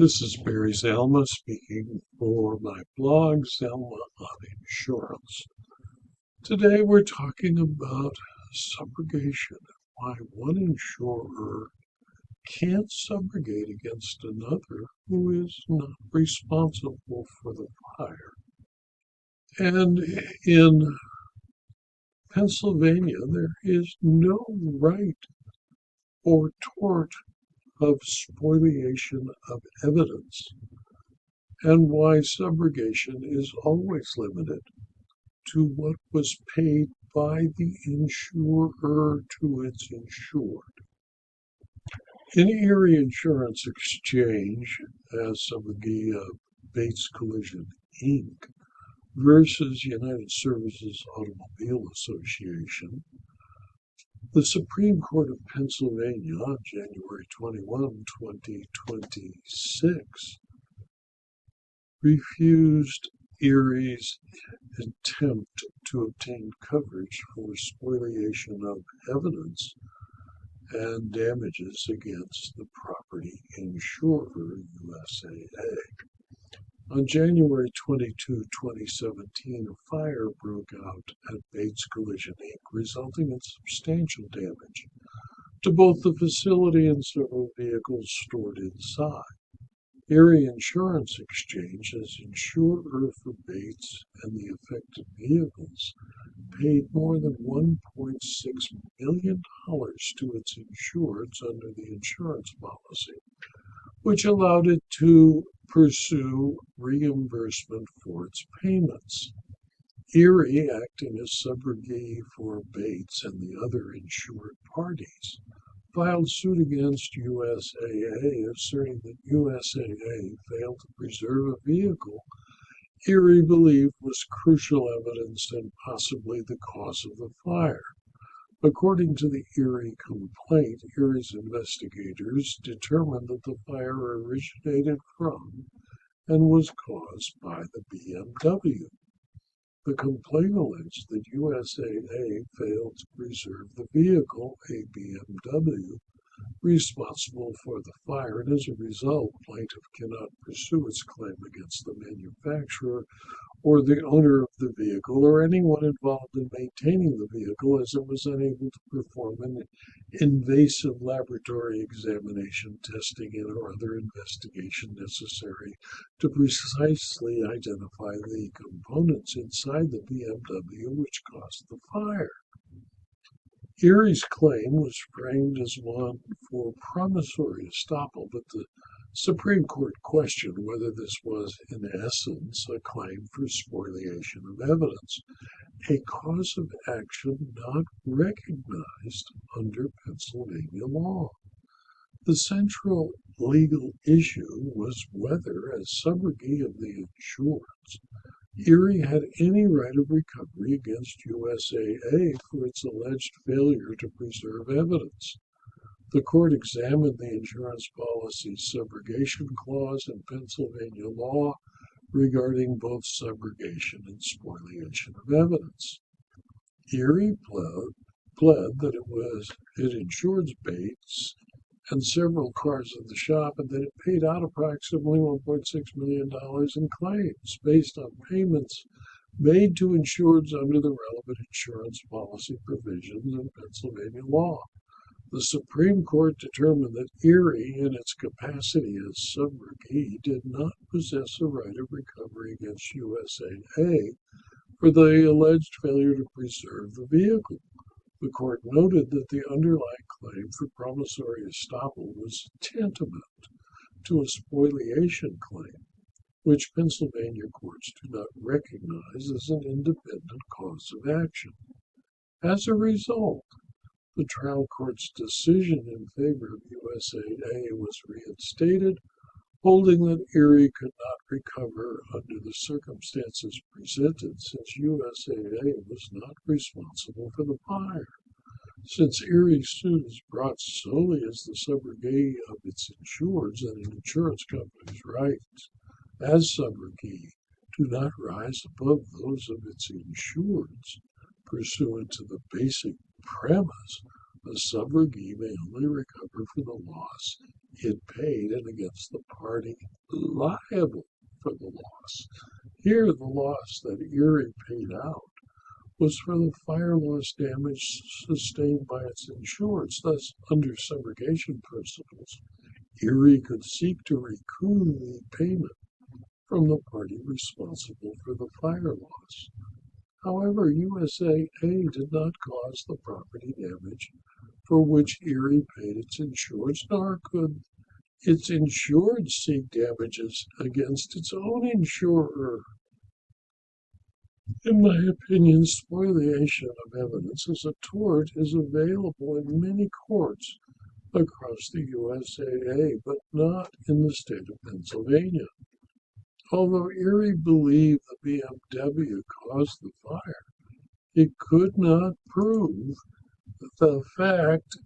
This is Barry Zalma speaking for my blog, Zalma on Insurance. Today we're talking about subrogation, why one insurer can't subrogate against another who is not responsible for the fire. And in Pennsylvania, there is no right or tort of spoliation of evidence, and why subrogation is always limited to what was paid by the insurer to its insured. In Erie Insurance Exchange, as Subrogate Bates Collision, Inc. versus United Services Automobile Association, the Supreme Court of Pennsylvania on January 21, 2026, refused Erie's attempt to obtain coverage for spoliation of evidence and damages against the property insurer, USAA. On January 22, 2017, a fire broke out at Bates Collision, Inc., resulting in substantial damage to both the facility and several vehicles stored inside. Erie Insurance Exchange, as insurer for Bates and the affected vehicles, paid more than $1.6 million to its insureds under the insurance policy, which allowed it to pursue reimbursement for its payments. Erie, acting as subrogate for Bates and the other insured parties, filed suit against USAA, asserting that USAA failed to preserve a vehicle Erie believed was crucial evidence and possibly the cause of the fire. According to the Erie complaint, Erie's investigators determined that the fire originated from and was caused by the BMW. The complaint alleged that USAA failed to preserve the vehicle, a BMW, responsible for the fire, and as a result, plaintiff cannot pursue its claim against the manufacturer or the owner of the vehicle or anyone involved in maintaining the vehicle, as it was unable to perform an invasive laboratory examination, testing, and or other investigation necessary to precisely identify the components inside the BMW which caused the fire. Erie's claim was framed as one for promissory estoppel, but the Supreme Court questioned whether this was, in essence, a claim for spoliation of evidence, a cause of action not recognized under Pennsylvania law. The central legal issue was whether, as subrogate of the insureds, Erie had any right of recovery against USAA for its alleged failure to preserve evidence. The court examined the insurance policy's subrogation clause in Pennsylvania law regarding both subrogation and spoliation of evidence. Erie pled that it insured Bates and several cars in the shop, and that it paid out approximately $1.6 million in claims based on payments made to insureds under the relevant insurance policy provisions in Pennsylvania law. The Supreme Court determined that Erie, in its capacity as subrogate, did not possess a right of recovery against USAA for the alleged failure to preserve the vehicle. The court noted that the underlying claim for promissory estoppel was tantamount to a spoliation claim, which Pennsylvania courts do not recognize as an independent cause of action. As a result, the trial court's decision in favor of USAA was reinstated, holding that Erie could not recover under the circumstances presented, since USAA was not responsible for the fire. Since Erie's suit is brought solely as the subrogate of its insureds, and an insurance company's rights as subrogate do not rise above those of its insureds, pursuant to the basic premise, a subrogate may only recover for the loss it paid and against the party liable for the loss. Here, the loss that Erie paid out was for the fire loss damage sustained by its insureds. Thus, under subrogation principles, Erie could seek to recoup the payment from the party responsible for the fire loss. However, USAA did not cause the property damage for which Erie paid its insureds, nor could its insured seek damages against its own insurer. In my opinion, spoliation of evidence as a tort is available in many courts across the USAA, but not in the state of Pennsylvania. Although Erie believed the BMW caused the fire, it could not prove the fact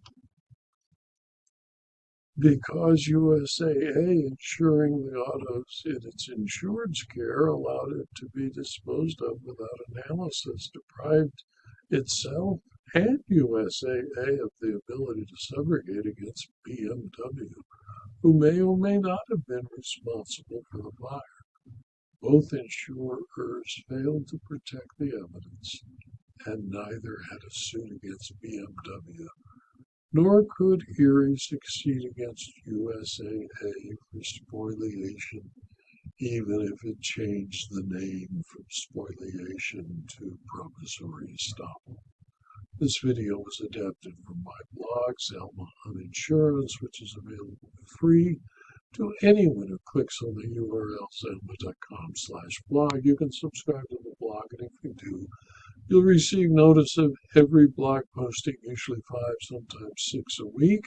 because USAA insuring the autos in its insured's care allowed it to be disposed of without analysis, deprived itself and USAA of the ability to subrogate against BMW, who may or may not have been responsible for the fire. Both insurers failed to protect the evidence, and neither had a suit against BMW. Nor could Erie succeed against USAA for spoliation, even if it changed the name from spoliation to promissory estoppel. This video was adapted from my blog, Zelma on Insurance, which is available free to anyone who clicks on the URL zelma.com/blog. You can subscribe to the blog, and if you do, you'll receive notice of every blog posting, usually 5, sometimes 6 a week,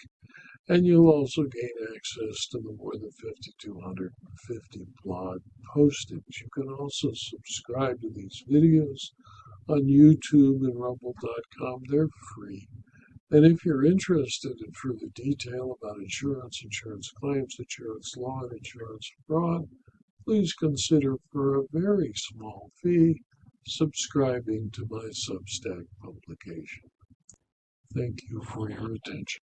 and you'll also gain access to the more than 5,250 blog postings. You can also subscribe to these videos on YouTube and rumble.com. They're free. And if you're interested in further detail about insurance, insurance claims, insurance law, and insurance fraud, please consider, for a very small fee, subscribing to my Substack publication. Thank you for your attention.